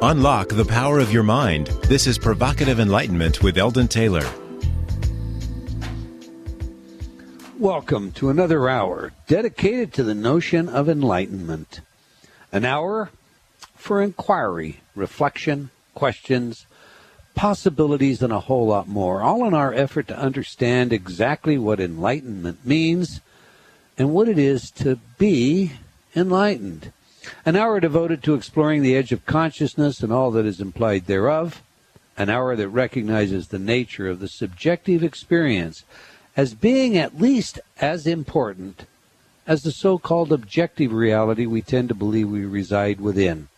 Unlock the power of your mind. This is Provocative Enlightenment with Eldon Taylor. Welcome to another hour dedicated to the notion of enlightenment. An hour for inquiry, reflection, questions, possibilities, and a whole lot more, all in our effort to understand exactly what enlightenment means and what it is to be enlightened. An hour devoted to exploring the edge of consciousness and all that is implied thereof. An hour that recognizes the nature of the subjective experience as being at least as important as the so-called objective reality we tend to believe we reside within.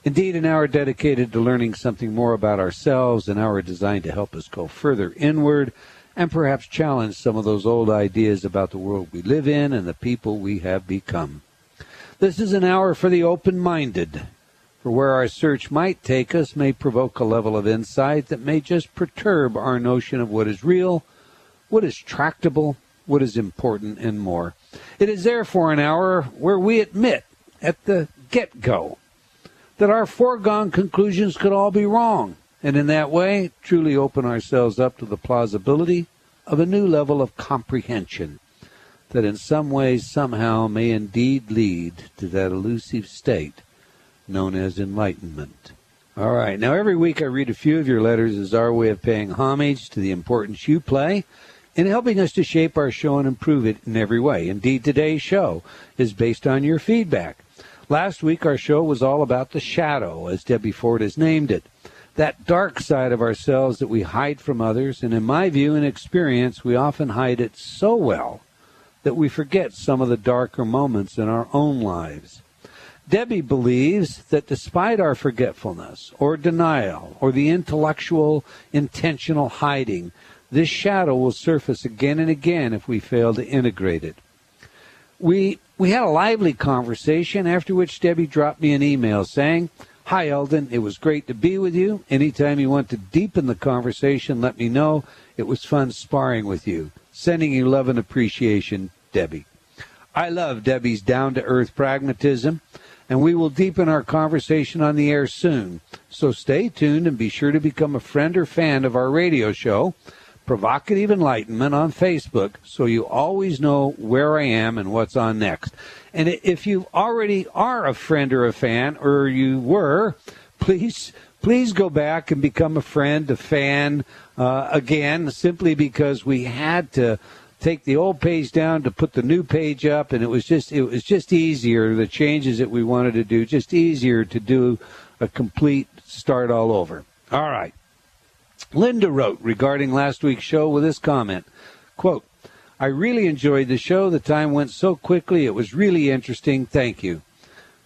Indeed, an hour dedicated to learning something more about ourselves, an hour designed to help us go further inward and perhaps challenge some of those old ideas about the world we live in and the people we have become. This is an hour for the open-minded, for where our search might take us may provoke a level of insight that may just perturb our notion of what is real, what is tractable, what is important, and more. It is therefore an hour where we admit at the get-go that our foregone conclusions could all be wrong, and in that way truly open ourselves up to the plausibility of a new level of comprehension that in some ways somehow may indeed lead to that elusive state known as enlightenment. All right, now every week I read a few of your letters as our way of paying homage to the importance you play in helping us to shape our show and improve it in every way. Indeed, today's show is based on your feedback. Last week our show was all about the shadow, as Debbie Ford has named it, that dark side of ourselves that we hide from others, and in my view and experience, we often hide it so well that we forget some of the darker moments in our own lives. Debbie believes that despite our forgetfulness or denial or the intellectual, intentional hiding, this shadow will surface again and again if we fail to integrate it. We had a lively conversation, after which Debbie dropped me an email saying, "Hi, Eldon, it was great to be with you. Anytime you want to deepen the conversation, let me know. It was fun sparring with you. Sending you love and appreciation, Debbie." I love Debbie's down-to-earth pragmatism, and we will deepen our conversation on the air soon. So stay tuned and be sure to become a friend or fan of our radio show, Provocative Enlightenment, on Facebook, so you always know where I am and what's on next. And if you already are a friend or a fan, or you were, please go back and become a friend, a fan, again, simply because we had to take the old page down to put the new page up, and it was just easier, the changes that we wanted to do, just easier to do a complete start all over. All right. Linda wrote regarding last week's show with this comment, quote, "I really enjoyed the show. The time went so quickly. It was really interesting. Thank you."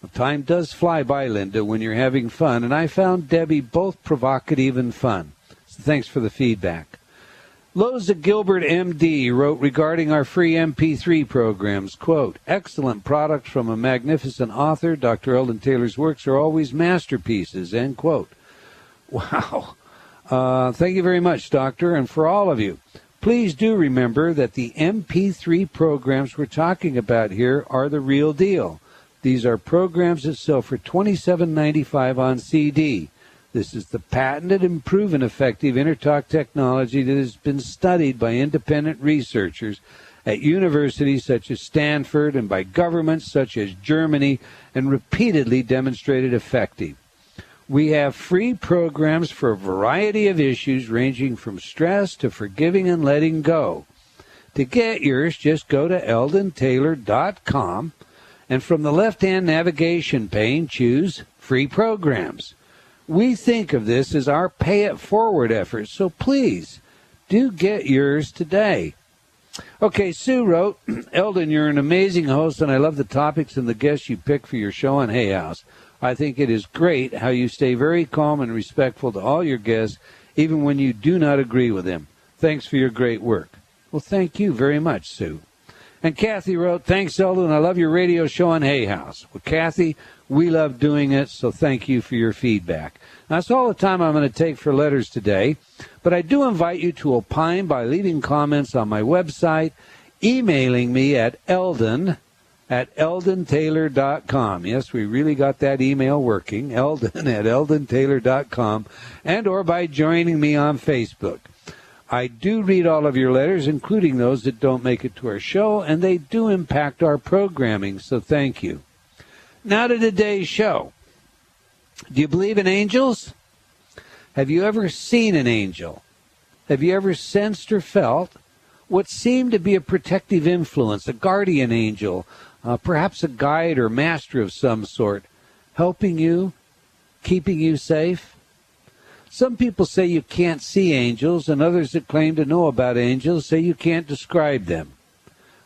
Well, time does fly by, Linda, when you're having fun, and I found Debbie both provocative and fun. So thanks for the feedback. Loza Gilbert, M.D., wrote regarding our free MP3 programs, quote, "Excellent products from a magnificent author. Dr. Eldon Taylor's works are always masterpieces," end quote. Wow. Thank you very much, Doctor, and for all of you. Please do remember that the MP3 programs we're talking about here are the real deal. These are programs that sell for $27.95 on CD. This is the patented and proven effective Intertalk technology that has been studied by independent researchers at universities such as Stanford and by governments such as Germany, and repeatedly demonstrated effective. We have free programs for a variety of issues ranging from stress to forgiving and letting go. To get yours, just go to eldontaylor.com, and from the left-hand navigation pane, choose Free Programs. We think of this as our pay-it-forward effort, so please do get yours today. Okay, Sue wrote, "Eldon, you're an amazing host, and I love the topics and the guests you pick for your show on Hay House. I think it is great how you stay very calm and respectful to all your guests, even when you do not agree with them. Thanks for your great work." Well, thank you very much, Sue. And Kathy wrote, "Thanks, Eldon. I love your radio show on Hay House." Well, Kathy, we love doing it, so thank you for your feedback. Now, that's all the time I'm going to take for letters today, but I do invite you to opine by leaving comments on my website, emailing me at Eldon, at eldontaylor.com. Yes, we really got that email working, Eldon at eldontaylor.com, and or by joining me on Facebook. I do read all of your letters, including those that don't make it to our show, and they do impact our programming, so thank you. Now to today's show. Do you believe in angels? Have you ever seen an angel? Have you ever sensed or felt what seemed to be a protective influence, a guardian angel, perhaps a guide or master of some sort, helping you, keeping you safe? Some people say you can't see angels, and others that claim to know about angels say you can't describe them.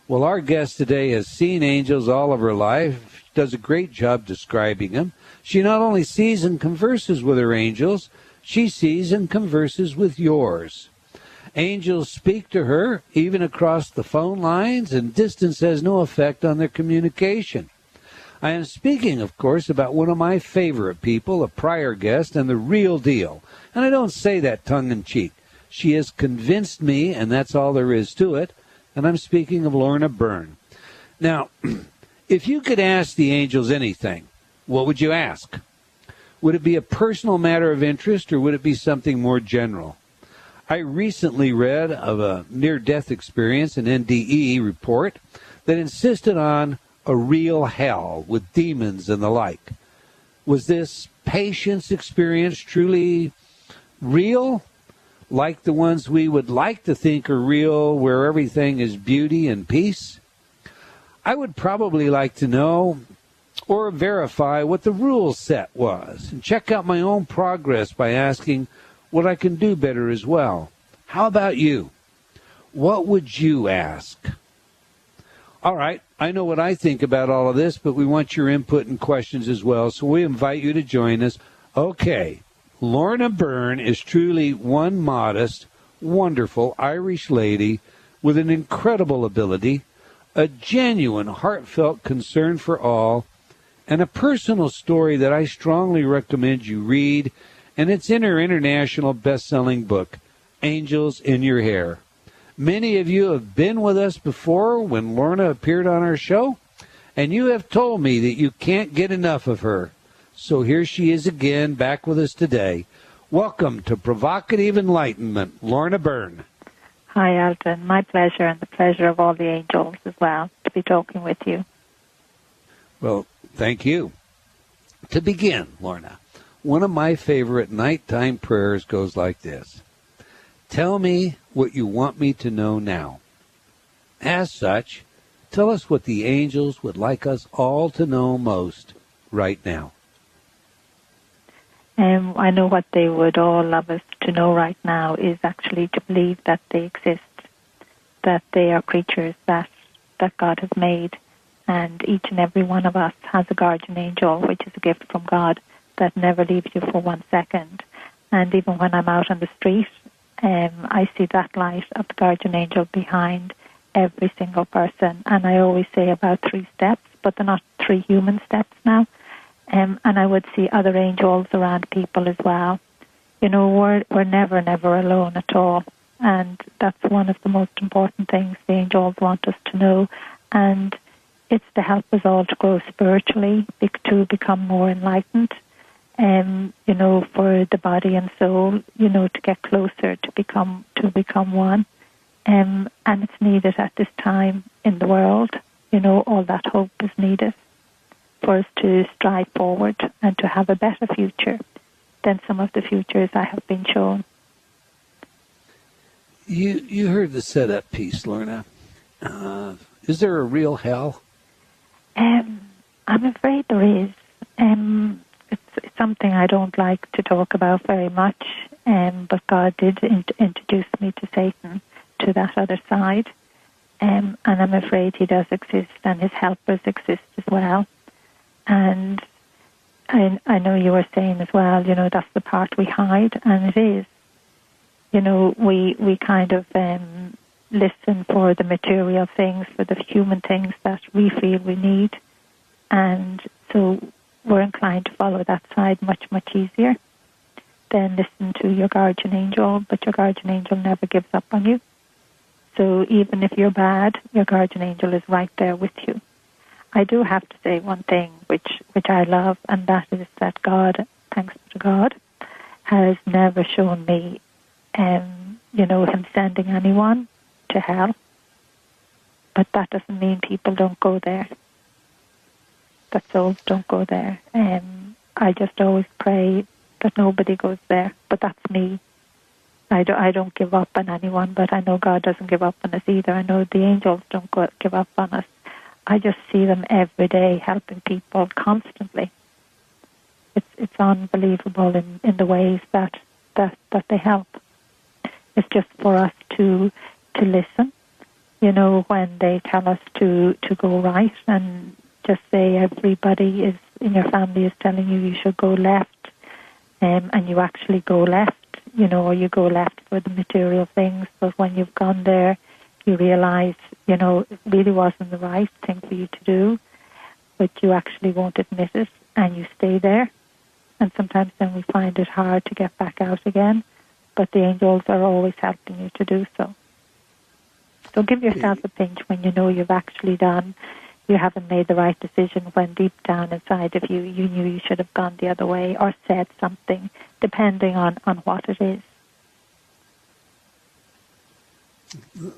Well, our guest today has seen angels all of her life. She does a great job describing them. She not only sees and converses with her angels, she sees and converses with yours. Angels speak to her, even across the phone lines, and distance has no effect on their communication. I am speaking, of course, about one of my favorite people, a prior guest, and the real deal. And I don't say that tongue-in-cheek. She has convinced me, and that's all there is to it, and I'm speaking of Lorna Byrne. Now, if you could ask the angels anything, what would you ask? Would it be a personal matter of interest, or would it be something more general? I recently read of a near-death experience, an NDE report, that insisted on a real hell with demons and the like. Was this patient's experience truly real, like the ones we would like to think are real, where everything is beauty and peace? I would probably like to know or verify what the rule set was and check out my own progress by asking what I can do better as well. How about you? What would you ask? All right, I know what I think about all of this, but we want your input and questions as well, so we invite you to join us. Okay, Lorna Byrne is truly one modest, wonderful Irish lady with an incredible ability, a genuine, heartfelt concern for all, and a personal story that I strongly recommend you read, and it's in her international best-selling book, Angels in Your Hair. Many of you have been with us before when Lorna appeared on our show, and you have told me that you can't get enough of her. So here she is again, back with us today. Welcome to Provocative Enlightenment, Lorna Byrne. Hi, Eldon. My pleasure, and the pleasure of all the angels as well, to be talking with you. Well, thank you. To begin, Lorna, one of my favorite nighttime prayers goes like this. Tell me what you want me to know now. As such, tell us what the angels would like us all to know most right now. I know what they would all love us to know right now is actually to believe that they exist, that they are creatures that God has made, and each and every one of us has a guardian angel, which is a gift from God that never leaves you for 1 second. And even when I'm out on the street, I see that light of the guardian angel behind every single person. And I always say about 3 steps, but they're not 3 human steps now. And I would see other angels around people as well. You know, we're never alone at all. And that's one of the most important things the angels want us to know. And it's to help us all to grow spiritually, to become more enlightened. You know, for the body and soul, you know, to get closer, to become one. And it's needed at this time in the world. You know, all that hope is needed for us to strive forward and to have a better future than some of the futures I have been shown. You heard the setup piece, Lorna. Is there a real hell? I'm afraid there is. It's something I don't like to talk about very much, but God did introduce me to Satan, to that other side, and I'm afraid he does exist, and his helpers exist as well. And I know you were saying as well, you know, that's the part we hide, and it is. You know, we kind of listen for the material things, for the human things that we feel we need, and so we're inclined to follow that side much, much easier than listen to your guardian angel, but your guardian angel never gives up on you. So even if you're bad, your guardian angel is right there with you. I do have to say one thing which I love, and that is that God, thanks to God, has never shown me, him sending anyone to hell. But that doesn't mean people don't go there. That souls don't go there. I just always pray that nobody goes there. But that's me. I don't give up on anyone, but I know God doesn't give up on us either. I know the angels don't give up on us. I just see them every day helping people constantly. It's unbelievable in the ways that they help. It's just for us to listen, when they tell us to go right, and just say everybody is in your family is telling you should go left, and you actually go left, or you go left for the material things, but when you've gone there, you realize, it really wasn't the right thing for you to do, but you actually won't admit it, and you stay there. And sometimes then we find it hard to get back out again, but the angels are always helping you to do so. So give yourself a pinch when you know you've actually you haven't made the right decision, when deep down inside of you, you knew you should have gone the other way or said something, depending on what it is.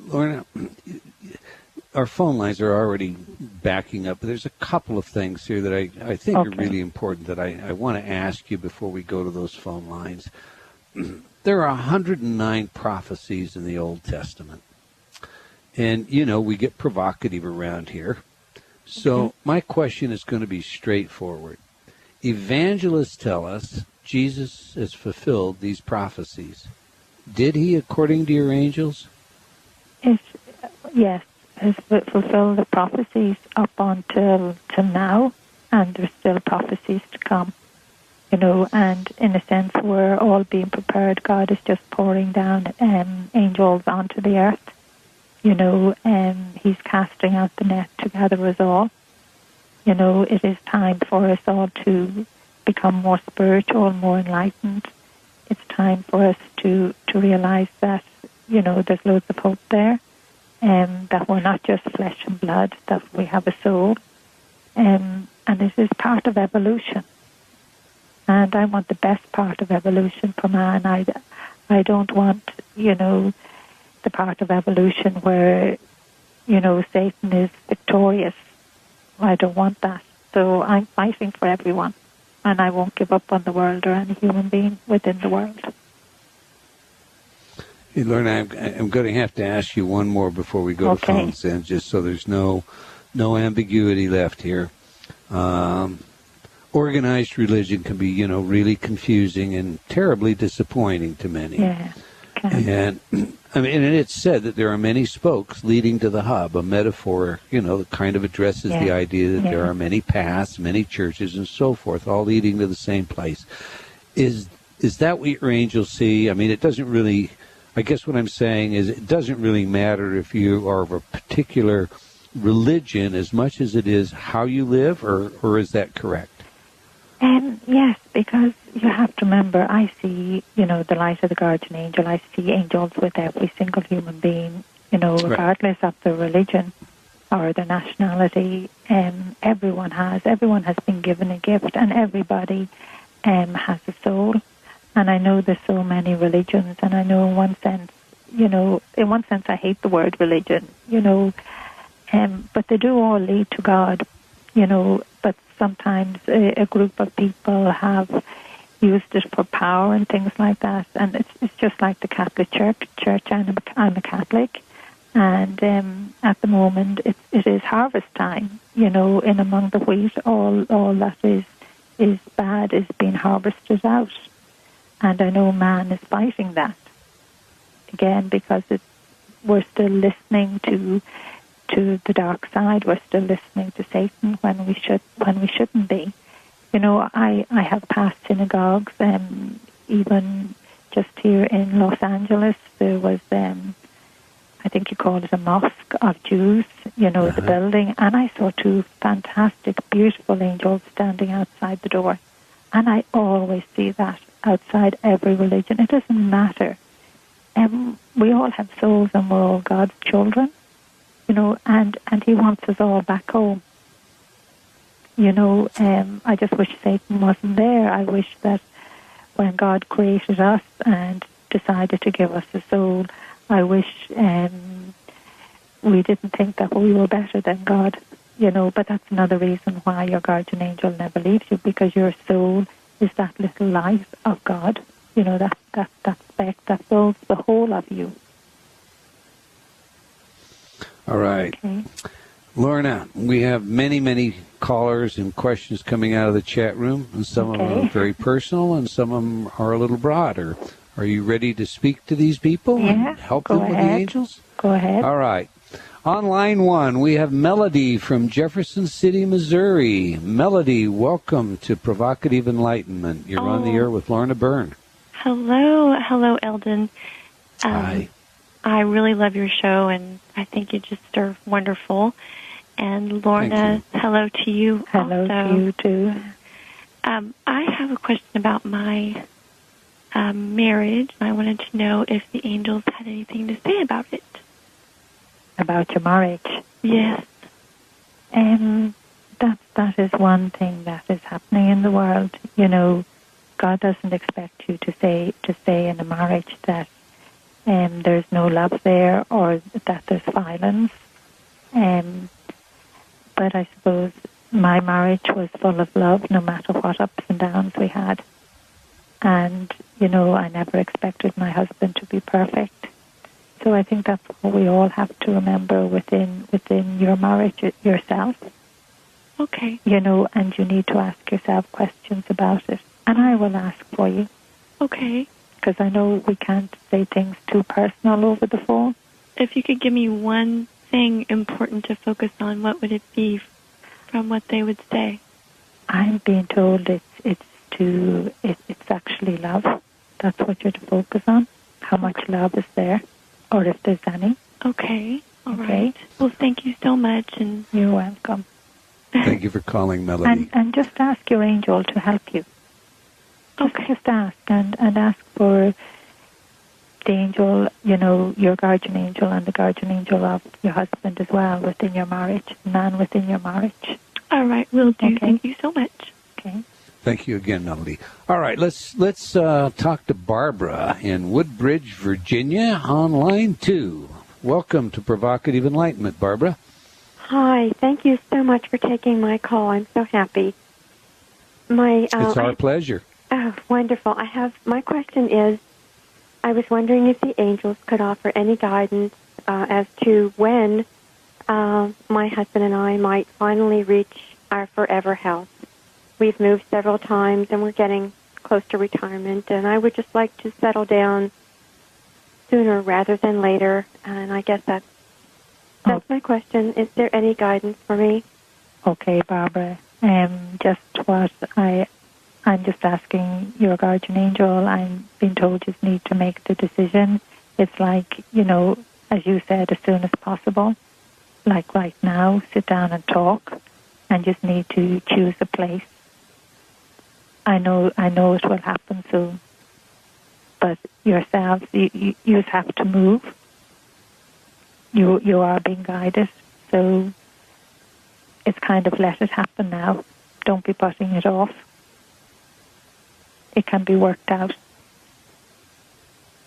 Lorna, our phone lines are already backing up, but there's a couple of things here that I think are really important that I want to ask you before we go to those phone lines. There are 109 prophecies in the Old Testament. And, we get provocative around here. So my question is going to be straightforward. Evangelists tell us Jesus has fulfilled these prophecies. Did he, according to your angels? Yes, has fulfilled the prophecies up until now, and there's still prophecies to come. And in a sense, we're all being prepared. God is just pouring down angels onto the earth. He's casting out the net to gather us all. It is time for us all to become more spiritual, more enlightened. It's time for us to realize that, there's loads of hope there, that we're not just flesh and blood, that we have a soul, and it is part of evolution. And I want the best part of evolution for man. I don't want, the part of evolution where, Satan is victorious. I don't want that. So I'm fighting for everyone, and I won't give up on the world or any human being within the world. Hey, Lorna, I'm going to have to ask you one more before we go to phones, and just so there's no ambiguity left here. Organized religion can be, really confusing and terribly disappointing to many. Yeah. And and it's said that there are many spokes leading to the hub, a metaphor, that kind of addresses the idea that there are many paths, many churches, and so forth, all leading to the same place. Is that what your angels see? I mean, it doesn't really, I guess what I'm saying is it doesn't really matter if you are of a particular religion as much as it is how you live, or is that correct? Yes, because you have to remember, I see, the light of the guardian angel. I see angels with every single human being, regardless of their religion or their nationality. Everyone has been given a gift, and everybody has a soul. And I know there's so many religions, and I know in one sense I hate the word religion, but they do all lead to God, but sometimes a group of people have used it for power and things like that, and it's just like the Catholic Church. I'm a Catholic, and at the moment it is harvest time. In among the wheat, all that is bad is being harvested out, and I know man is fighting that again because we're still listening to the dark side. We're still listening to Satan when we shouldn't be. I have passed synagogues, even just here in Los Angeles, there was, I think you call it a mosque of Jews, the building, and I saw two fantastic, beautiful angels standing outside the door. And I always see that outside every religion. It doesn't matter. We all have souls and we're all God's children. And he wants us all back home. I just wish Satan wasn't there. I wish that when God created us and decided to give us a soul, I wish we didn't think that we were better than God, but that's another reason why your guardian angel never leaves you, because your soul is that little light of God, that speck that builds the whole of you. All right. Okay. Lorna, we have many, many callers and questions coming out of the chat room, and some of them are very personal and some of them are a little broader. Are you ready to speak to these people and help them with the angels? Go ahead. All right. On line 1, we have Melody from Jefferson City, Missouri. Melody, welcome to Provocative Enlightenment. You're on the air with Lorna Byrne. Hello, Eldon. Hi. I really love your show, and I think you just are wonderful. And Lorna, hello to you. Hello also. to you too. I have a question about my marriage. I wanted to know if the angels had anything to say about it. About your marriage? Yes. That is one thing that is happening in the world. God doesn't expect you to stay in a marriage that there's no love there or that there's violence. But I suppose my marriage was full of love, no matter what ups and downs we had. And, I never expected my husband to be perfect. So I think that's what we all have to remember within your marriage yourself. Okay. And you need to ask yourself questions about it. And I will ask for you. Okay. Because I know we can't say things too personal over the phone. If you could give me one thing important to focus on, what would it be from what they would say? I'm being told it's actually love. That's what you're to focus on. How much love is there, or if there's any. Okay. All right. Well, thank you so much. And you're welcome. Thank you for calling, Melody. And just ask your angel to help you. Just ask and ask for the angel, your guardian angel and the guardian angel of your husband as well within your marriage, the man within your marriage. All right, will do. Okay. Thank you so much. Okay. Thank you again, Melody. All right, let's talk to Barbara in Woodbridge, Virginia, on line 2. Welcome to Provocative Enlightenment, Barbara. Hi, thank you so much for taking my call. I'm so happy. It's our pleasure. Oh, wonderful. My question is, I was wondering if the angels could offer any guidance as to when my husband and I might finally reach our forever house. We've moved several times, and we're getting close to retirement, and I would just like to settle down sooner rather than later, and I guess that's my question. Is there any guidance for me? Okay, Barbara. Just what I'm just asking your guardian angel. I'm being told you need to make the decision. It's like, as you said, as soon as possible. Like right now, sit down and talk, and just need to choose a place. I know it will happen soon, but yourselves, you have to move. You are being guided, so it's kind of let it happen now. Don't be putting it off. It can be worked out.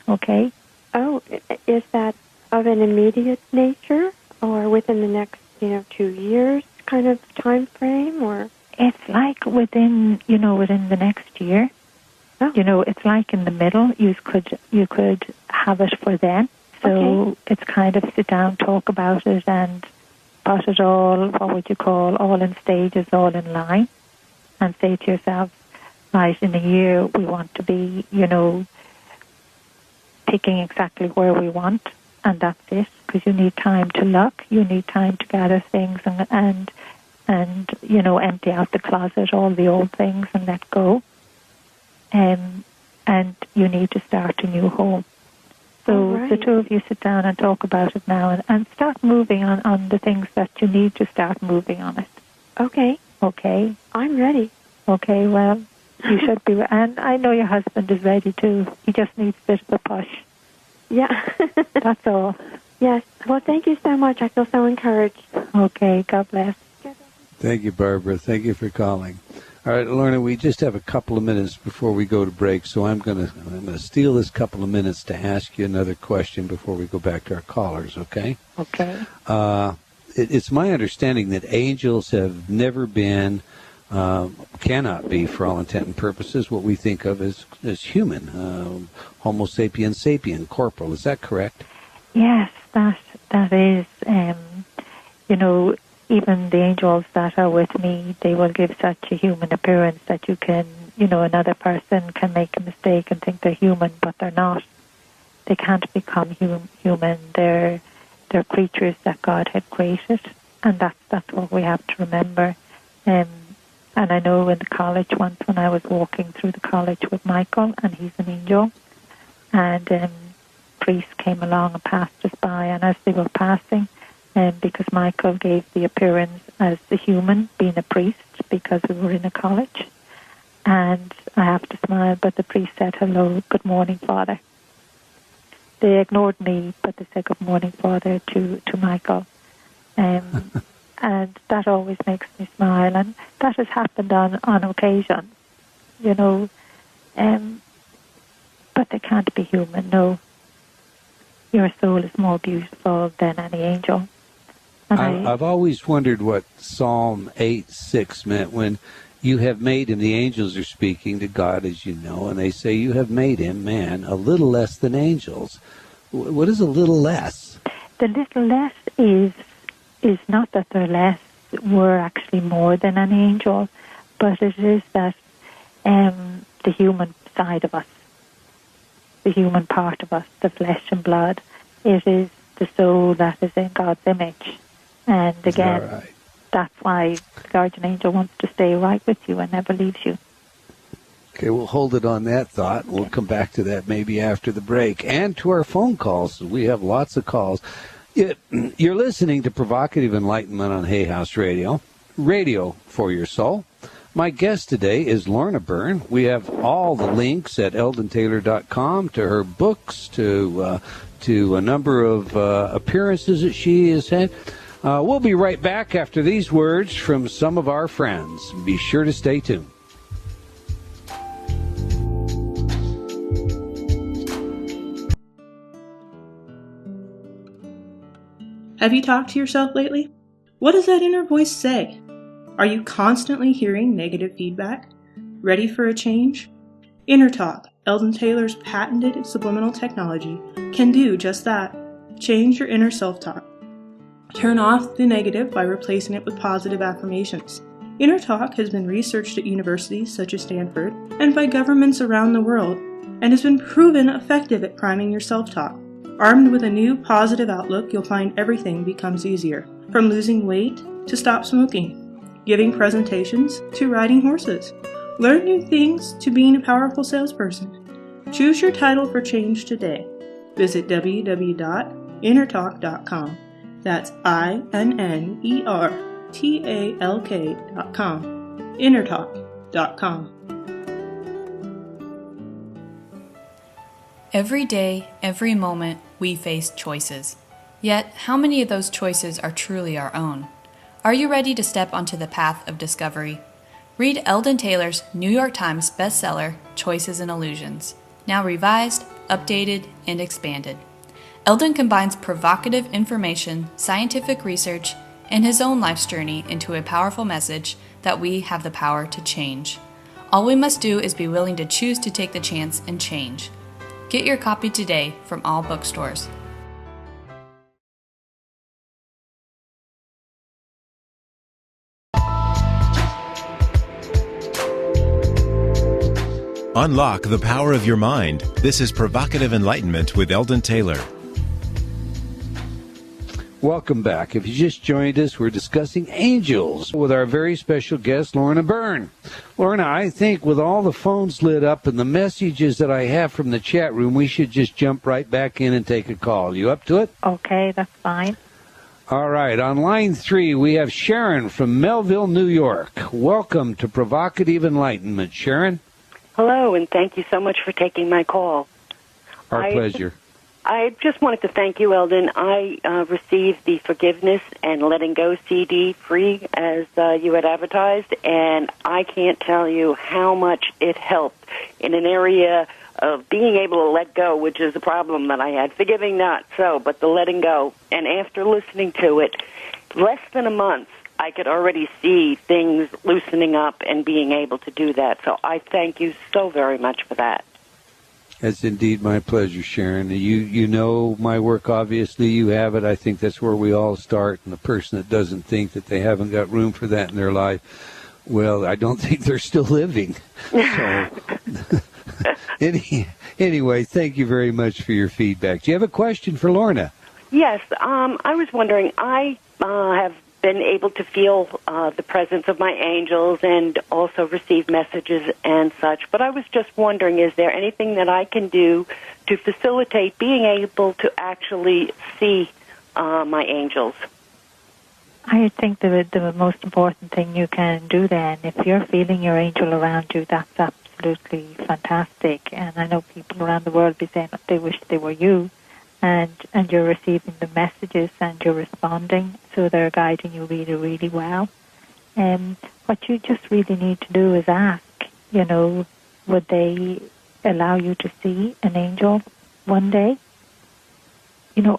Okay? Oh, is that of an immediate nature, or within the next, 2 years kind of time frame, or? It's like within the next year. Oh. It's like in the middle. You could have it for then. So It's kind of sit down, talk about it, and put it all, what would you call, all in stages, all in line, and say to yourself, right, in a year we want to be, picking exactly where we want, and that's it, because you need time to look, you need time to gather things and empty out the closet, all the old things, and let go. And you need to start a new home. So the two of you sit down and talk about it now and start moving on the things that you need to start moving on it. Okay. Okay. I'm ready. Okay, well, you should be. And I know your husband is ready too. He just needs a bit of a push. Yeah. That's all. Yes. Well, thank you so much. I feel so encouraged. Okay, God bless. Thank you, Barbara. Thank you for calling. All right, Lorna, we just have a couple of minutes before we go to break, so I'm gonna steal this couple of minutes to ask you another question before we go back to our callers, okay? Okay. It's my understanding that angels have never been, cannot be, for all intent and purposes, what we think of as human, Homo sapien sapien, corporal. Is that correct? Yes, that is. Even the angels that are with me, they will give such a human appearance that you can, another person can make a mistake and think they're human, but they're not. They can't become human. They're creatures that God had created, and that's what we have to remember. And I know in the college once when I was walking through the college with Michael, and he's an angel, and priests came along and passed us by, and as they were passing, because Michael gave the appearance as the human, being a priest, because we were in a college. And I have to smile, but the priest said, "Hello, good morning, Father." They ignored me, but they said, "Good morning, Father," to Michael. And that always makes me smile. And that has happened on occasion, but they can't be human, no. Your soul is more beautiful than any angel. I've always wondered what Psalm 8:6 meant when you have made him, the angels are speaking to God, as you know, and they say you have made him, man, a little less than angels. What is a little less? The little less is not that they're less, we're actually more than an angel, but it is that the human side of us, the human part of us, the flesh and blood, it is the soul that is in God's image. And again, that's why the guardian angel wants to stay right with you and never leaves you. Okay, we'll hold it on that thought. We'll come back to that maybe after the break. And to our phone calls. We have lots of calls. You're listening to Provocative Enlightenment on Hay House Radio. Radio for your soul. My guest today is Lorna Byrne. We have all the links at eldontaylor.com to her books, to a number of appearances that she has had. We'll be right back after these words from some of our friends. Be sure to stay tuned. Have you talked to yourself lately? What does that inner voice say? Are you constantly hearing negative feedback? Ready for a change? Inner Talk, Eldon Taylor's patented subliminal technology, can do just that. Change your inner self-talk. Turn off the negative by replacing it with positive affirmations. Inner Talk has been researched at universities such as Stanford and by governments around the world, and has been proven effective at priming your self-talk. Armed with a new positive outlook, you'll find everything becomes easier. From losing weight to stop smoking, giving presentations to riding horses. Learn new things to being a powerful salesperson. Choose your title for change today. Visit www.innertalk.com. That's INNERTALK.com. Innertalk.com. Every day, every moment, we face choices. Yet, how many of those choices are truly our own? Are you ready to step onto the path of discovery? Read Eldon Taylor's New York Times bestseller, Choices and Illusions, now revised, updated, and expanded. Eldon combines provocative information, scientific research, and his own life's journey into a powerful message that we have the power to change. All we must do is be willing to choose to take the chance and change. Get your copy today from all bookstores. Unlock the power of your mind. This is Provocative Enlightenment with Eldon Taylor. Welcome back. If you just joined us, we're discussing angels with our very special guest, Lorna Byrne. Lorna, I think with all the phones lit up and the messages that I have from the chat room, we should just jump right back in and take a call. You up to it? Okay, that's fine. All right. On line 3, we have Sharon from Melville, New York. Welcome to Provocative Enlightenment. Sharon? Hello, and thank you so much for taking my call. Our pleasure. I just wanted to thank you, Eldon. I received the Forgiveness and Letting Go CD free as you had advertised, and I can't tell you how much it helped in an area of being able to let go, which is a problem that I had. Forgiving not so, but the letting go. And after listening to it, less than a month, I could already see things loosening up and being able to do that. So I thank you so very much for that. It's indeed my pleasure, Sharon. You know my work, obviously. You have it. I think that's where we all start. And the person that doesn't think that they haven't got room for that in their life, well, I don't think they're still living. So, anyway, thank you very much for your feedback. Do you have a question for Lorna? Yes. I was wondering, I have been able to feel the presence of my angels and also receive messages and such. But I was just wondering, is there anything that I can do to facilitate being able to actually see my angels? I think the most important thing you can do then, if you're feeling your angel around you, that's absolutely fantastic. And I know people around the world be saying that they wish they were you. And you're receiving the messages and you're responding, so they're guiding you really, really well. What you just really need to do is ask, would they allow you to see an angel one day?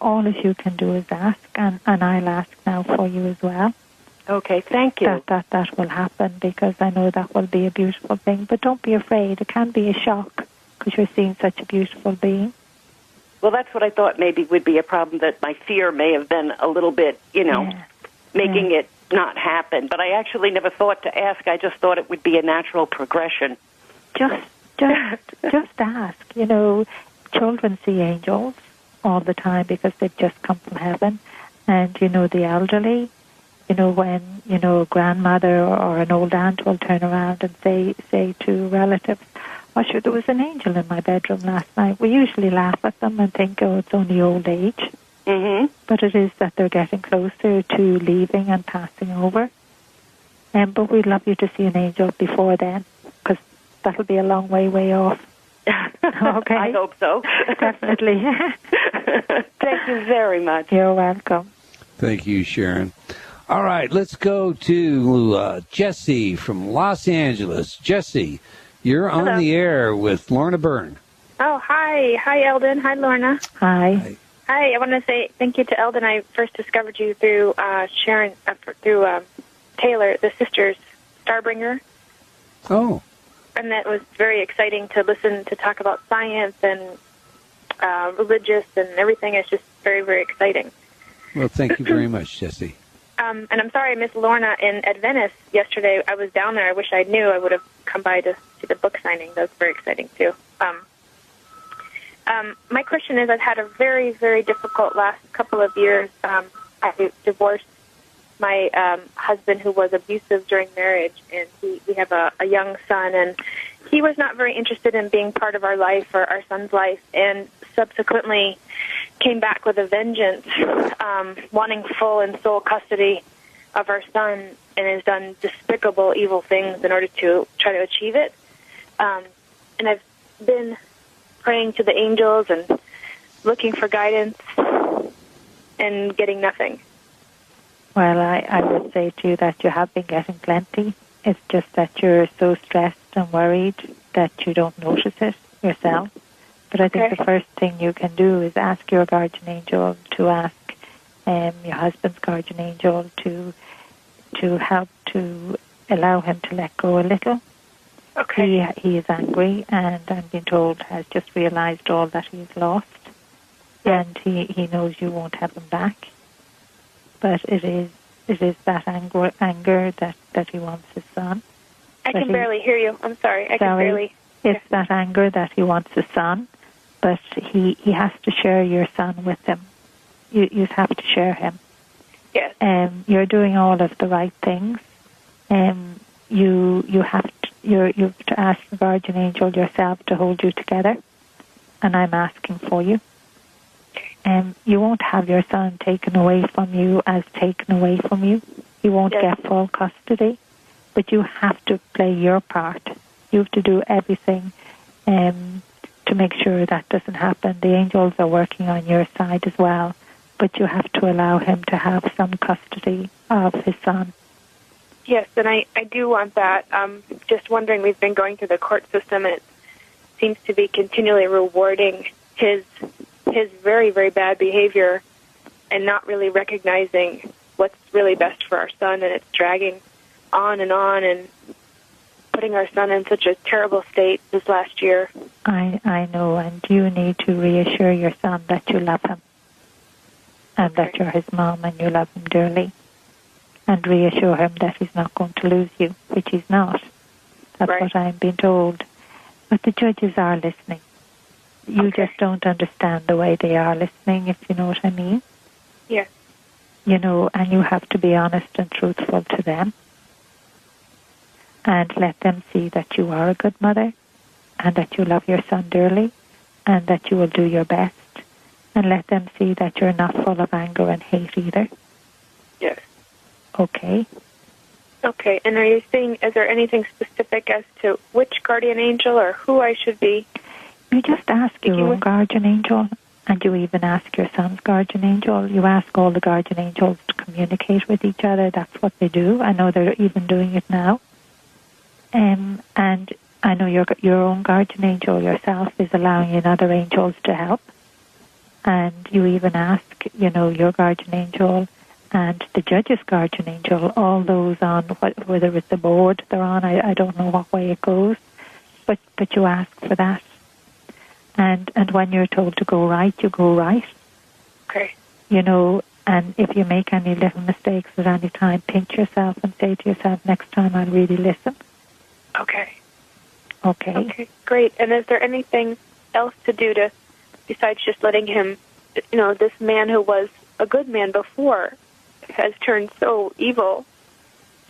All of you can do is ask, and I'll ask now for you as well. Okay, thank you. That will happen, because I know that will be a beautiful thing. But don't be afraid. It can be a shock, because you're seeing such a beautiful being. Well, that's what I thought maybe would be a problem, that my fear may have been a little bit, making it not happen. But I actually never thought to ask. I just thought it would be a natural progression. Just ask. Children see angels all the time because they've just come from heaven. And, the elderly, when, a grandmother or an old aunt will turn around and say to relatives, "Oh, sure, there was an angel in my bedroom last night." We usually laugh at them and think, oh, it's only old age. Mm-hmm. But it is that they're getting closer to leaving and passing over. But we'd love you to see an angel before then, because that'll be a long way off. Okay? I hope so. Definitely. Thank you very much. You're welcome. Thank you, Sharon. All right, let's go to Jesse from Los Angeles. Jesse, you're on the air with Lorna Byrne. Oh, hi. Hi, Eldon. Hi, Lorna. Hi. Hi. I want to say thank you to Eldon. I first discovered you through Sharon, through Taylor, the sisters, Starbringer. Oh. And that was very exciting to listen to talk about science and religious and everything. It's just very, very exciting. Well, thank you very much, Jesse. And I'm sorry I missed Lorna at Venice yesterday. I was down there. I wish I knew. I would have come by to see the book signing. That was very exciting, too. My question is, I've had a very, very difficult last couple of years. I divorced my husband, who was abusive during marriage, and we have a young son, and he was not very interested in being part of our life or our son's life, and subsequently came back with a vengeance, wanting full and sole custody of our son, and has done despicable, evil things in order to try to achieve it. And I've been praying to the angels and looking for guidance and getting nothing. Well, I would say to you that you have been getting plenty. It's just that you're so stressed and worried that you don't notice it yourself. But I think the first thing you can do is ask your guardian angel to ask your husband's guardian angel to help to allow him to let go a little. Okay. He is angry, and I'm being told has just realized all that he's lost, and he knows you won't have him back. But it is that anger that he wants his son. I can barely hear you. I'm sorry. I can barely. It's that anger that he wants his son, but he has to share your son with him. You have to share him. Yes. You're doing all of the right things. You have to ask the guardian angel yourself to hold you together, and I'm asking for you. You won't have your son taken away from you as taken away from you. You won't get full custody, but you have to play your part. You have to do everything to to make sure that doesn't happen. The angels are working on your side as well, but you have to allow him to have some custody of his son. Yes, and I do want that. Just wondering, we've been going through the court system, and it seems to be continually rewarding his very, very bad behavior and not really recognizing what's really best for our son, and it's dragging on and putting our son in such a terrible state this last year. I know, and you need to reassure your son that you love him and that you're his mom and you love him dearly, and reassure him that he's not going to lose you, which he's not. That's right. what I'm being told. But the judges are listening. You just don't understand the way they are listening, if you know what I mean. Yes. You know, and you have to be honest and truthful to them. And let them see that you are a good mother, and that you love your son dearly, and that you will do your best. And let them see that you're not full of anger and hate either. Yes. Okay. Okay, and are you saying, is there anything specific as to which guardian angel or who I should be? You just ask your own guardian angel, and you even ask your son's guardian angel. You ask all the guardian angels to communicate with each other. That's what they do. I know they're even doing it now. And I know your own guardian angel yourself is allowing in other angels to help. And you even ask, you know, your guardian angel and the judge's guardian angel, all those on whether it's the board they're on, I don't know what way it goes, but you ask for that. And when you're told to go right, you go right. Okay. You know, and if you make any little mistakes at any time, pinch yourself and say to yourself, next time I'll really listen. Okay. Okay. Okay, great. And is there anything else to do besides just letting him, you know, this man who was a good man before has turned so evil,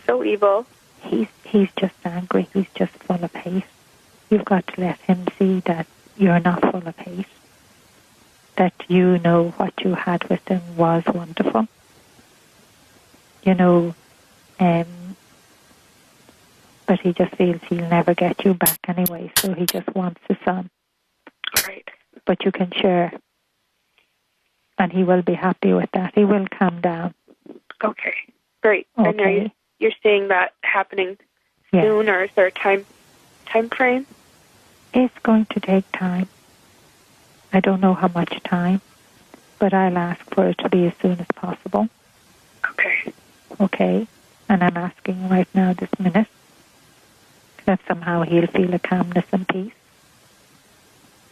so evil. He's just angry. He's just full of hate. You've got to let him see that you're not full of hate, that you know what you had with him was wonderful. You know, but he just feels he'll never get you back anyway, so he just wants his son. Right. But you can share, and he will be happy with that. He will calm down. Okay, great. Okay. And are you're seeing that happening soon, or is there a time frame? It's going to take time. I don't know how much time, but I'll ask for it to be as soon as possible. Okay. Okay, and I'm asking right now, this minute, that somehow he'll feel a calmness and peace,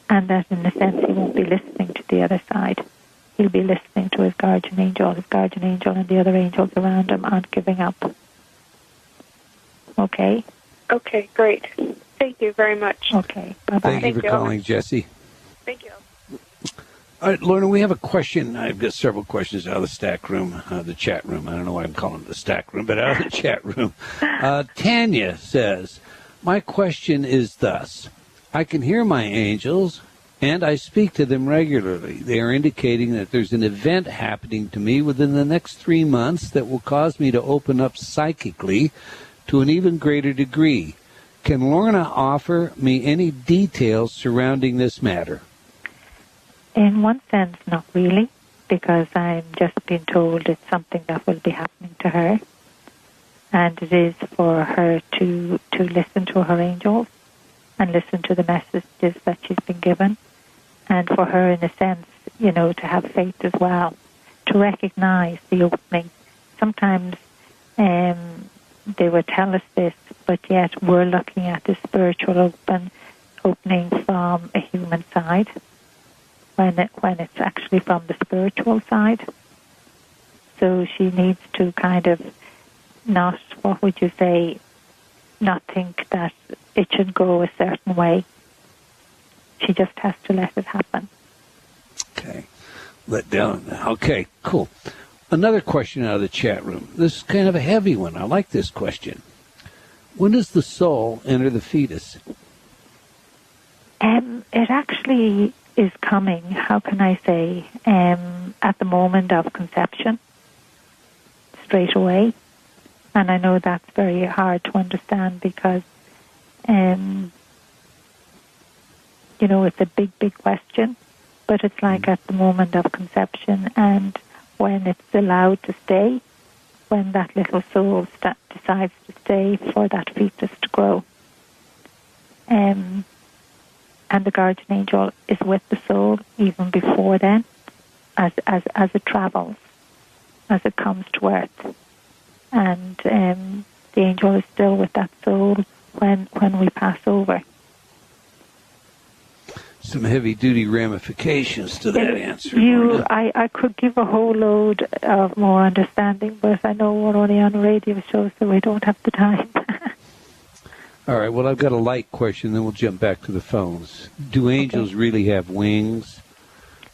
and that in a sense he won't be listening to the other side. He'll be listening to his guardian angel and the other angels around him aren't giving up. Okay? Okay, great. Thank you very much. Okay, bye-bye. Thank you for calling, Jesse. Thank you. All right, Lorna, we have a question. I've got several questions out of the stack room, the chat room. I don't know why I'm calling it the stack room, but out of the chat room. Tanya says, my question is thus. I can hear my angels, and I speak to them regularly. They are indicating that there's an event happening to me within the next 3 months that will cause me to open up psychically to an even greater degree. Can Lorna offer me any details surrounding this matter? In one sense, not really, because I'm just being told it's something that will be happening to her. And it is for her to listen to her angels and listen to the messages that she's been given. And for her, in a sense, you know, to have faith as well, to recognize the opening. Sometimes they would tell us this, but yet we're looking at the spiritual opening from a human side, when it's actually from the spiritual side. So she needs to kind of not, what would you say, not think that it should go a certain way. She just has to let it happen. Okay. Let down. Okay, cool. Another question out of the chat room. This is kind of a heavy one. I like this question. When does the soul enter the fetus? It actually is coming, how can I say, at the moment of conception, straight away. And I know that's very hard to understand because it's a big, big question, but it's like at the moment of conception and when it's allowed to stay, when that little soul decides to stay for that fetus to grow. And the guardian angel is with the soul even before then, as it travels, as it comes to earth. And the angel is still with that soul when we pass over. Some heavy-duty ramifications to that answer. I could give a whole load of more understanding, but I know we're only on a radio show, so we don't have the time. All right, well, I've got a light question, then we'll jump back to the phones. Do angels really have wings?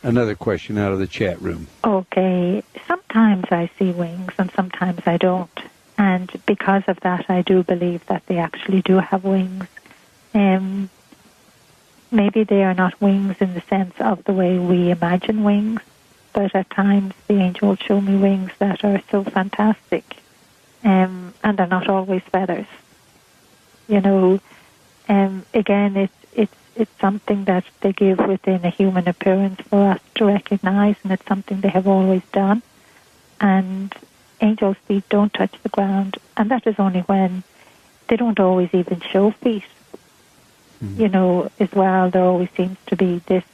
Another question out of the chat room. Okay, sometimes I see wings and sometimes I don't. And because of that, I do believe that they actually do have wings. Maybe they are not wings in the sense of the way we imagine wings, but at times the angels show me wings that are so fantastic, and they're not always feathers. Again, it's something that they give within a human appearance for us to recognize, and it's something they have always done. And angels' feet don't touch the ground, and that is only when they don't always even show feet. As well, there always seems to be this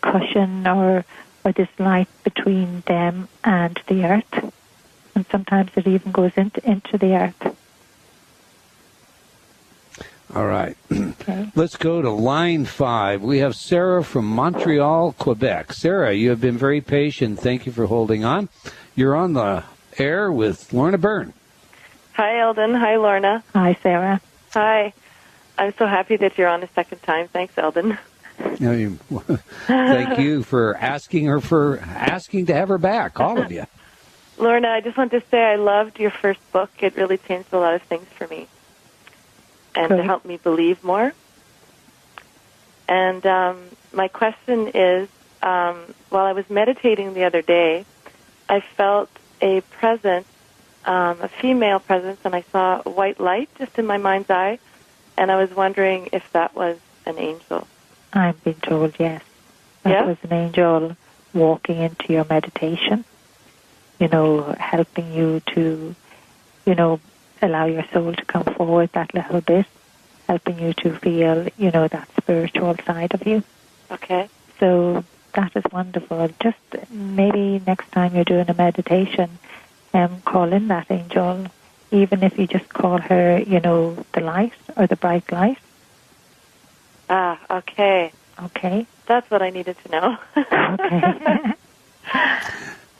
cushion or this light between them and the earth. And sometimes it even goes into the earth. All right. Okay. Let's go to line 5. We have Sarah from Montreal, Quebec. Sarah, you have been very patient. Thank you for holding on. You're on the air with Lorna Byrne. Hi, Eldon. Hi, Lorna. Hi, Sarah. Hi. I'm so happy that you're on a second time. Thanks, Eldon. Thank you for asking to have her back, all of you. Lorna, I just want to say I loved your first book. It really changed a lot of things for me and to help me believe more. And my question is, while I was meditating the other day, I felt a presence, a female presence, and I saw a white light just in my mind's eye. And I was wondering if that was an angel. I've been told yes. That was an angel walking into your meditation, helping you to, allow your soul to come forward that little bit, helping you to feel, that spiritual side of you. Okay. So that is wonderful. Just maybe next time you're doing a meditation, call in that angel. Even if you just call her, the light or the bright light. Ah, okay. Okay. That's what I needed to know.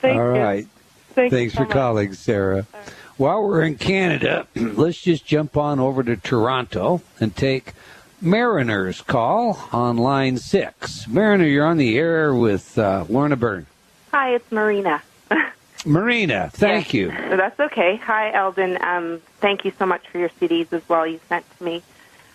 Okay. All right. Thanks for calling, Sarah. Right. While we're in Canada, let's just jump on over to Toronto and take Mariner's call on line 6. Mariner, you're on the air with Lorna Byrne. Hi, it's Marina. Marina, thank you. That's okay. Hi, Eldon. Thank you so much for your CDs as well you sent to me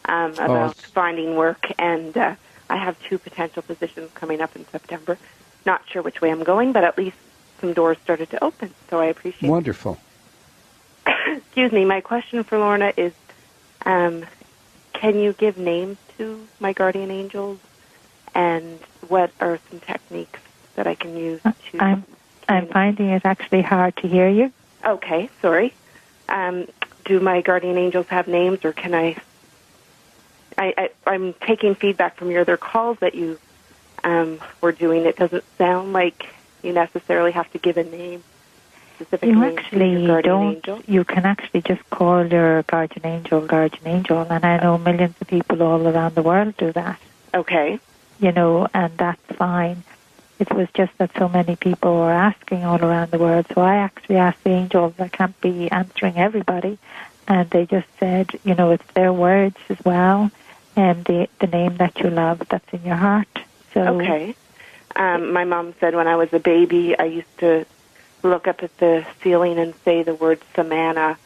about finding work. And I have 2 potential positions coming up in September. Not sure which way I'm going, but at least some doors started to open, so I appreciate it. Wonderful. Excuse me. My question for Lorna is, can you give names to my guardian angels? And what are some techniques that I can use to... I'm finding it actually hard to hear you. Okay, sorry. Do my guardian angels have names, or can I'm taking feedback from your other calls that you were doing. It doesn't sound like you necessarily have to give a name, specific you name actually to your guardian don't. angel. You can actually just call your guardian angel, and I know millions of people all around the world do that. Okay. And that's fine. It was just that so many people were asking all around the world, so I actually asked the angels. I can't be answering everybody, and they just said, it's their words as well, and the name that you love that's in your heart. So okay. My mom said when I was a baby, I used to look up at the ceiling and say the word Samana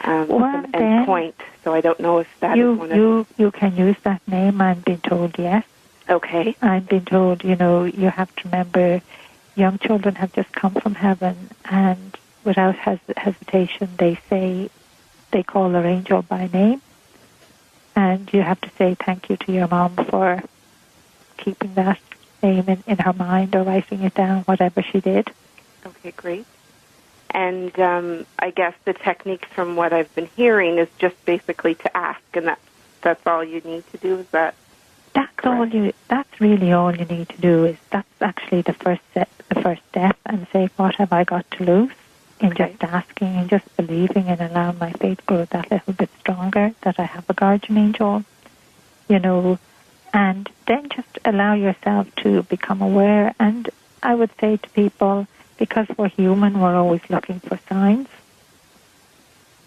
and point. So I don't know if that is one of you can use that name. I'm being told yes. Okay. I've been told, you have to remember young children have just come from heaven, and without hesitation, they call their angel by name. And you have to say thank you to your mom for keeping that name in her mind or writing it down, whatever she did. Okay, great. And I guess the techniques from what I've been hearing is just basically to ask, and that's all you need to do. Is that? That's really all you need to do. That's actually the first step, and say, what have I got to lose? In just asking and just believing and allowing my faith grow that little bit stronger, that I have a guardian angel, and then just allow yourself to become aware. And I would say to people, because we're human, we're always looking for signs,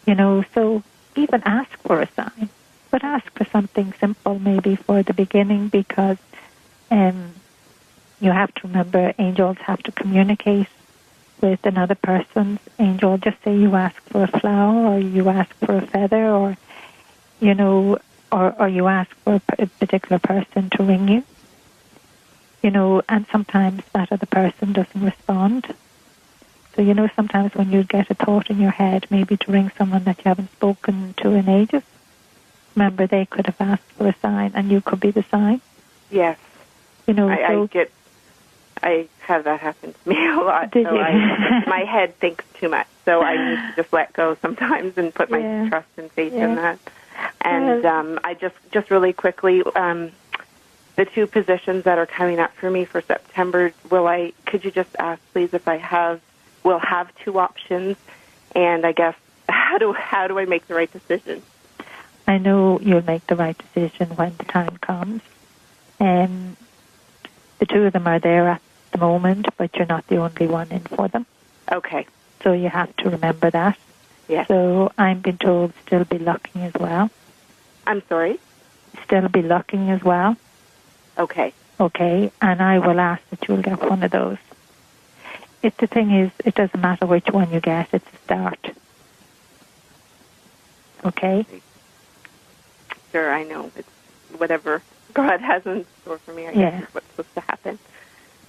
so even ask for a sign, but ask for something simple maybe for the beginning, because you have to remember angels have to communicate with another person's angel. Just say you ask for a flower, or you ask for a feather, or or you ask for a particular person to ring you, and sometimes that other person doesn't respond. So, sometimes when you get a thought in your head, maybe to ring someone that you haven't spoken to in ages, remember they could have asked for a sign, and you could be the sign. Yes. I have that happen to me a lot. Did you? My head thinks too much, so I need to just let go sometimes and put my trust and faith in that. And I just really quickly, the two positions that are coming up for me for September, could you just ask, please, if we'll have two options, and I guess, how do I make the right decision? I know you'll make the right decision when the time comes. The two of them are there at the moment, but you're not the only one in for them. Okay. So you have to remember that. Yes. So I'm being told still be looking as well. I'm sorry? Still be looking as well. Okay. Okay, and I will ask that you'll get one of those. The thing is, it doesn't matter which one you get, it's a start. Okay? Sure, I know. It's whatever God has in store for me, I guess, is what's supposed to happen.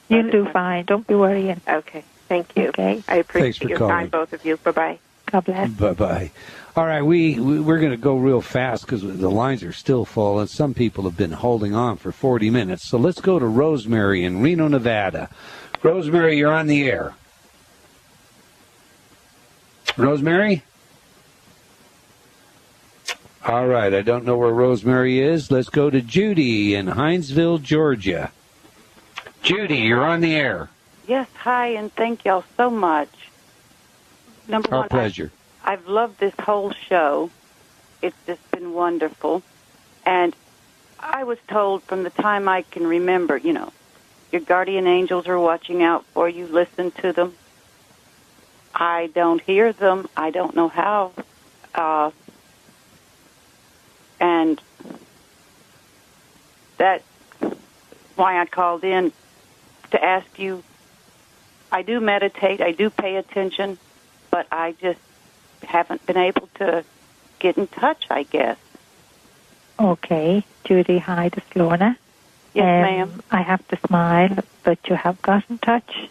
You'll do fine. Don't be worrying. Okay. Thank you. Okay. I appreciate your time, both of you. Bye-bye. God bless. Bye-bye. All right, we're going to go real fast because the lines are still full, and some people have been holding on for 40 minutes. So let's go to Rosemary in Reno, Nevada. Rosemary, you're on the air. Rosemary? All right, I don't know where Rosemary is. Let's go to Judy in Hinesville, Georgia. Judy, you're on the air. Yes, hi, and thank y'all so much. Number one, our pleasure. I've loved this whole show. It's just been wonderful. And I was told from the time I can remember, your guardian angels are watching out for you. Listen to them. I don't hear them. I don't know how. And that's why I called in to ask you. I do meditate. I do pay attention, but I just haven't been able to get in touch, I guess. Okay. Judy, hi, this is Lorna. Yes, ma'am. I have to smile, but you have got in touch.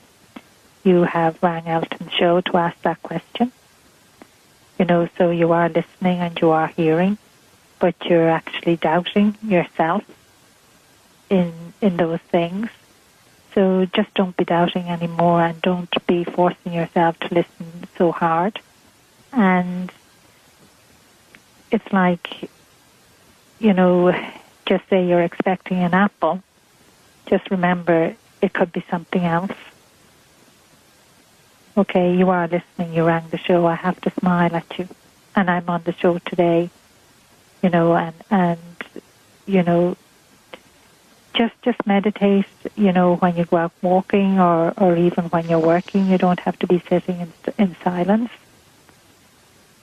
You have rang Eldon's show to ask that question. So you are listening and you are hearing, but you're actually doubting yourself in those things. So just don't be doubting anymore, and don't be forcing yourself to listen so hard. And it's like, just say you're expecting an apple. Just remember, it could be something else. Okay, you are listening. You rang the show. I have to smile at you. And I'm on the show today, just meditate, when you go out walking or even when you're working. You don't have to be sitting in silence,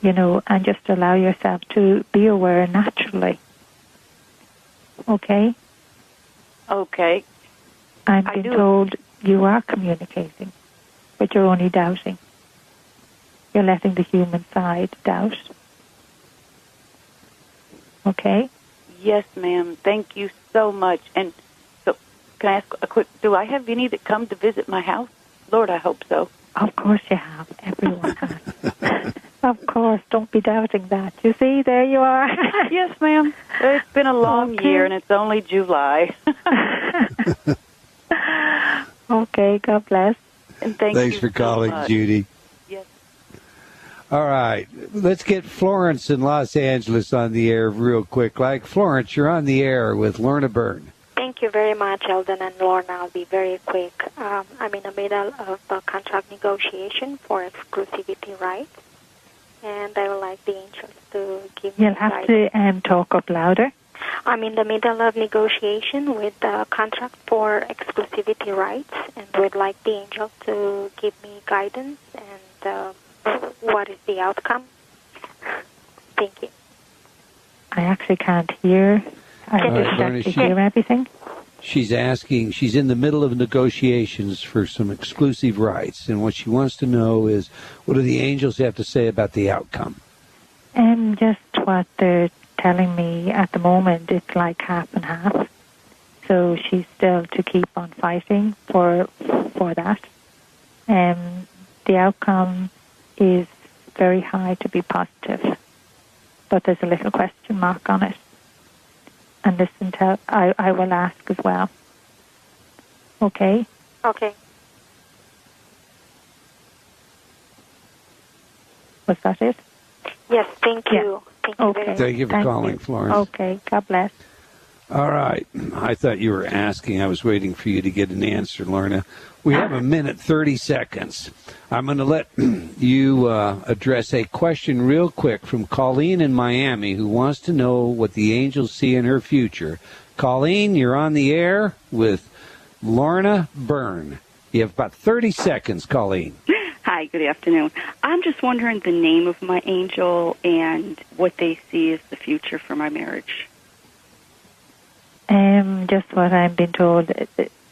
and just allow yourself to be aware naturally. Okay? Okay. I'm being told you are communicating, but you're only doubting. You're letting the human side doubt. Okay? Yes, ma'am. Thank you so much. And so, can I ask a quick, do I have any that come to visit my house? Lord, I hope so. Of course you have. Everyone has. Of course. Don't be doubting that. You see, there you are. Yes, ma'am. It's been a long year, and it's only July. Okay, God bless. And Thanks for calling, Judy. Yes. All right, let's get Florence in Los Angeles on the air real quick. Florence, you're on the air with Lorna Byrne. Thank you very much, Eldon and Lorna. I'll be very quick. I'm in the middle of a contract negotiation for exclusivity rights, and I would like the angels to give me You'll have to talk up louder. I'm in the middle of negotiation with the contract for exclusivity rights, and would like the angels to give me guidance and what is the outcome. Thank you. I actually can't hear. I didn't actually hear everything. She's asking, she's in the middle of negotiations for some exclusive rights, and what she wants to know is, what do the angels have to say about the outcome? Just what they're telling me at the moment, it's like half and half. So she's still to keep on fighting for that. The outcome is very high to be positive, but there's a little question mark on it. And listen to, I will ask as well. Okay? Okay. Was that it? Yes, thank you. Yeah. Thank you okay. very much. Thank you for calling, Florence. Okay, God bless. All right. I thought you were asking. I was waiting for you to get an answer, Lorna. We have a minute, 30 seconds. I'm going to let you address a question real quick from Colleen in Miami, who wants to know what the angels see in her future. Colleen, you're on the air with Lorna Byrne. You have about 30 seconds, Colleen. Hi, good afternoon. I'm just wondering the name of my angel and what they see as the future for my marriage. Just what I've been told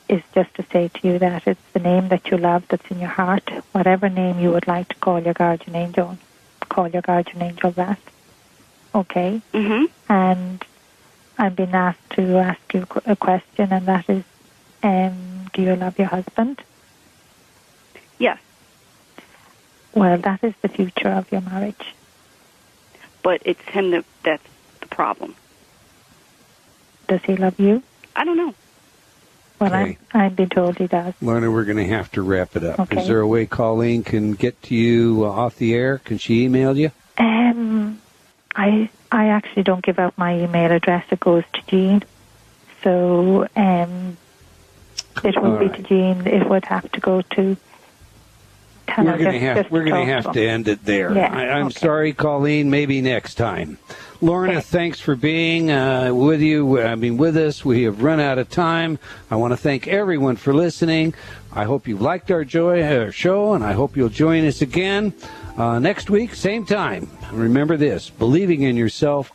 is just to say to you that it's the name that you love that's in your heart. Whatever name you would like to call your guardian angel, call your guardian angel that. Okay? Mm-hmm. And I've been asked to ask you a question, and that is, do you love your husband? Yes. Well, that is the future of your marriage. But it's him that's the problem. Does he love you? I don't know. Well, Okay. I've been told he does. Lorna, we're going to have to wrap it up. Okay. Is there a way Colleen can get to you off the air? Can she email you? I actually don't give out my email address. It goes to Jean. So it would be to Jean. It would have to go to. We're going to have to end it there. Yeah, I'm sorry, Colleen. Maybe next time. Lorna, thanks for being with us. We have run out of time. I want to thank everyone for listening. I hope you liked our show, and I hope you'll join us again next week, same time. Remember this: believing in yourself.